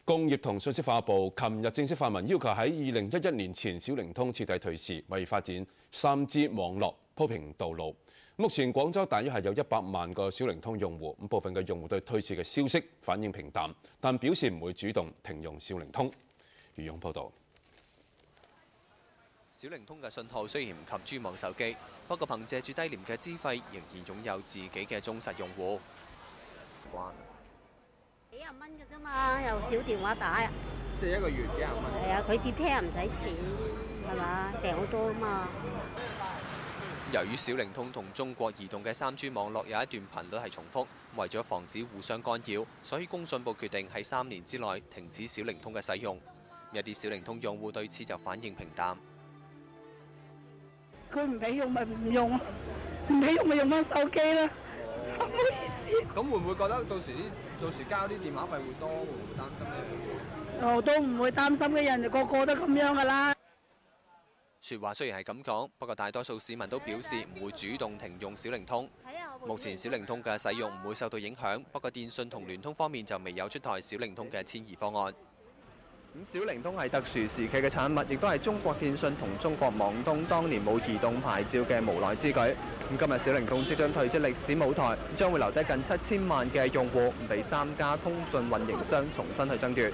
工業同信息化部琴日正式發文，要求喺2011年前小靈通徹底退市，為發展 3G 網絡鋪平道路。目前廣州大約係有100萬個小靈通用戶，部分嘅用戶對退市嘅消息反應平淡，但表示唔會主動停用小靈通。余勇報導。小靈通嘅信號雖然唔及珠網手機，不過憑借住低廉嘅資費，仍然擁有自己嘅忠實用戶。幾廿蚊嘅啫嘛，又少電話打啊！即係一個月幾廿蚊。係啊，佢接聽又唔使錢，係嘛？平好多啊嘛。由於小靈通同中國移動嘅3G 網絡有一段頻率係重複，為咗防止互相干擾，所以工信部決定喺3年之內停止小靈通嘅使用。有啲小靈通用戶對此就反應平淡。佢唔俾用咪唔用，唔俾用咪用翻手機啦。唔好意思。咁會唔會覺得到時交啲電話費會多，會唔會擔心呢？我都唔會擔心嘅，人哋個個都咁樣噶啦。説話雖然係咁講，不過大多數市民都表示唔會主動停用小靈通。目前小靈通嘅使用唔會受到影響，不過電信同聯通方面就未有出台小靈通嘅遷移方案。小靈通係特殊時期嘅產物，亦都係中國電信同中國網通當年冇移動牌照嘅無奈之舉。今日小靈通即將退出歷史舞台，將會留低近7000萬嘅用戶，被3家通訊運營商重新去爭奪。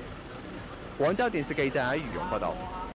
廣州電視記者余勇報道。